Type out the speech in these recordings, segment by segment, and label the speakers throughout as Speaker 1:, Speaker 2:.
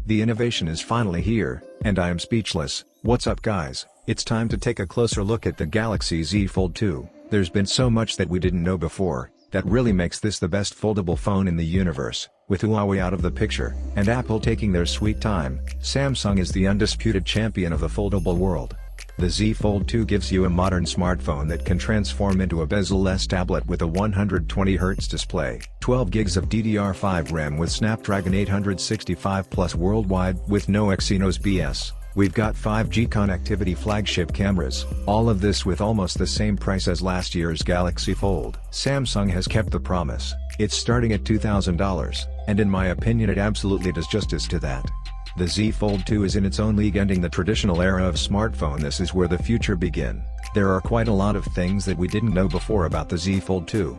Speaker 1: The innovation is finally here, and I am speechless. What's up guys, it's time to take a closer look at the Galaxy Z Fold 2. There's been so much that we didn't know before, that really makes this the best foldable phone in the universe. With Huawei out of the picture, and Apple taking their sweet time, Samsung is the undisputed champion of the foldable world. The Z Fold 2 gives you a modern smartphone that can transform into a bezel-less tablet with a 120Hz display, 12 GB of DDR5 RAM with Snapdragon 865 Plus worldwide with no Exynos BS. We've got 5G connectivity, flagship cameras, all of this with almost the same price as last year's Galaxy Fold. Samsung has kept the promise. It's starting at $2,000, and in my opinion it absolutely does justice to that. The Z Fold 2 is in its own league, ending the traditional era of smartphone. This is where the future begins. There are quite a lot of things that we didn't know before about the Z Fold 2.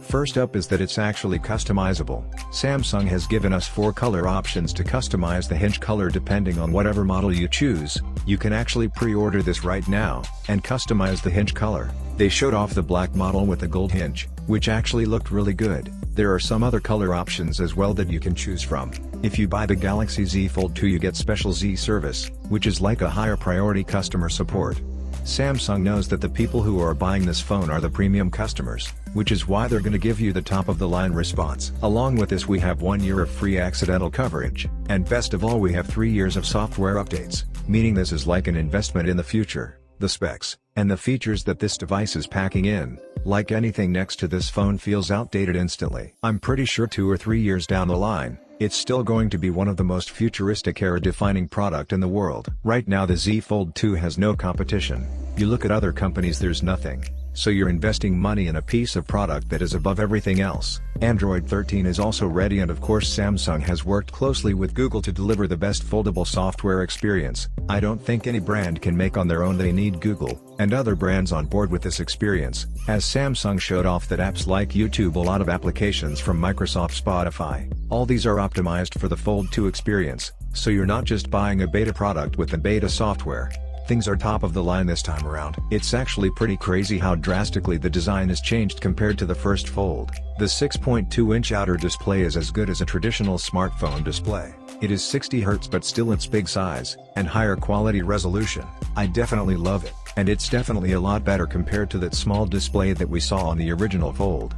Speaker 1: First up is that it's actually customizable. Samsung has given us 4 color options to customize the hinge color depending on whatever model you choose. You can actually pre-order this right now, and customize the hinge color. They showed off the black model with the gold hinge, which actually looked really good. There are some other color options as well that you can choose from. If you buy the Galaxy Z Fold 2 you get special Z service, which is like a higher priority customer support. Samsung knows that the people who are buying this phone are the premium customers, which is why they're gonna give you the top of the line response. Along with this we have 1 year of free accidental coverage, and best of all we have 3 years of software updates, meaning this is like an investment in the future. The specs, and the features that this device is packing in, like anything next to this phone feels outdated instantly. I'm pretty sure 2 or 3 years down the line, it's still going to be one of the most futuristic era-defining product in the world. Right now the Z Fold 2 has no competition. You look at other companies, there's nothing. So you're investing money in a piece of product that is above everything else. Android 13 is also ready, and of course Samsung has worked closely with Google to deliver the best foldable software experience. I don't think any brand can make on their own, they need Google and other brands on board with this experience, as Samsung showed off that apps like YouTube, a lot of applications from Microsoft, Spotify, all these are optimized for the Fold 2 experience, so you're not just buying a beta product with the beta software. Things are top of the line this time around. It's actually pretty crazy how drastically the design has changed compared to the first Fold. The 6.2-inch outer display is as good as a traditional smartphone display. It is 60 Hz but still its big size, and higher quality resolution. I definitely love it, and it's definitely a lot better compared to that small display that we saw on the original Fold.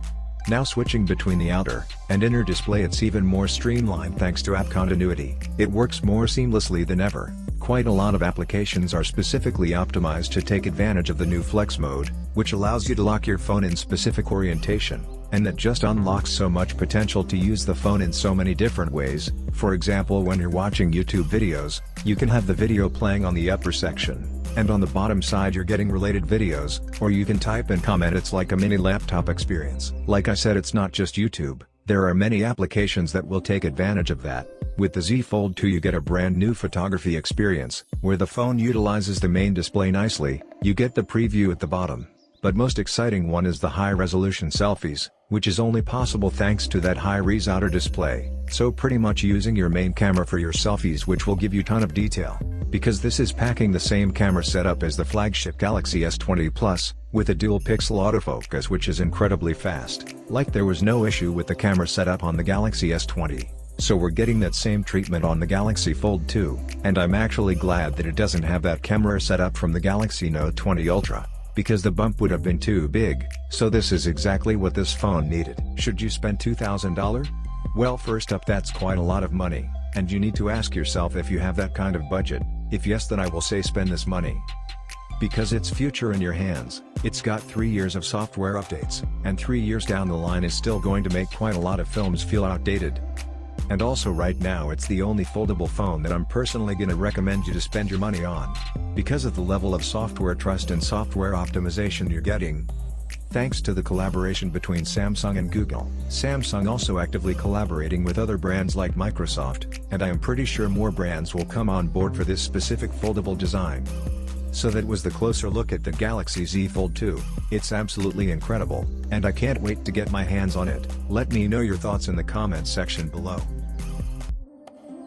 Speaker 1: Now switching between the outer and inner display, it's even more streamlined thanks to app continuity. It works more seamlessly than ever. Quite a lot of applications are specifically optimized to take advantage of the new Flex mode, which allows you to lock your phone in specific orientation, and that just unlocks so much potential to use the phone in so many different ways. For example, when you're watching YouTube videos, you can have the video playing on the upper section, and on the bottom side you're getting related videos, or you can type and comment. It's like a mini laptop experience. Like I said, it's not just YouTube. There are many applications that will take advantage of that. With the Z Fold 2 you get a brand new photography experience, where the phone utilizes the main display nicely. You get the preview at the bottom. But most exciting one is the high-resolution selfies, which is only possible thanks to that high-res outer display. So pretty much using your main camera for your selfies, which will give you ton of detail. Because this is packing the same camera setup as the flagship Galaxy S20 Plus, with a dual-pixel autofocus which is incredibly fast. Like there was no issue with the camera setup on the Galaxy S20. So we're getting that same treatment on the Galaxy Fold 2, and I'm actually glad that it doesn't have that camera setup from the Galaxy Note 20 Ultra, because the bump would have been too big. So this is exactly what this phone needed. Should you spend $2,000? Well, first up, that's quite a lot of money, and you need to ask yourself if you have that kind of budget. If yes, then I will say spend this money. Because it's future in your hands. It's got 3 years of software updates, and 3 years down the line is still going to make quite a lot of films feel outdated. And also right now it's the only foldable phone that I'm personally gonna recommend you to spend your money on, because of the level of software trust and software optimization you're getting. Thanks to the collaboration between Samsung and Google. Samsung also actively collaborating with other brands like Microsoft, and I am pretty sure more brands will come on board for this specific foldable design. So that was the closer look at the Galaxy Z Fold 2. It's absolutely incredible, and I can't wait to get my hands on it. Let me know your thoughts in the comments section below.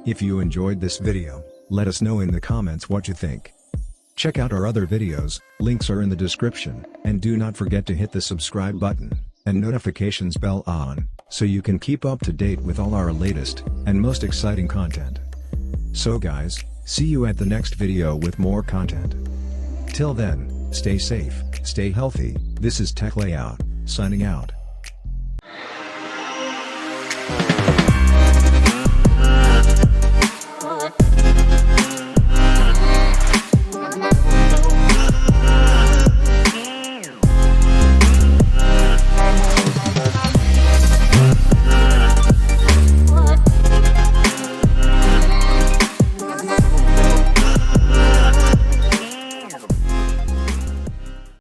Speaker 1: If you enjoyed this video, let us know in the comments what you think. Check out our other videos, links are in the description, and do not forget to hit the subscribe button, and notifications bell on, so you can keep up to date with all our latest, and most exciting content. So guys, see you at the next video with more content. Till then, stay safe, stay healthy. This is Tech Layout, signing out.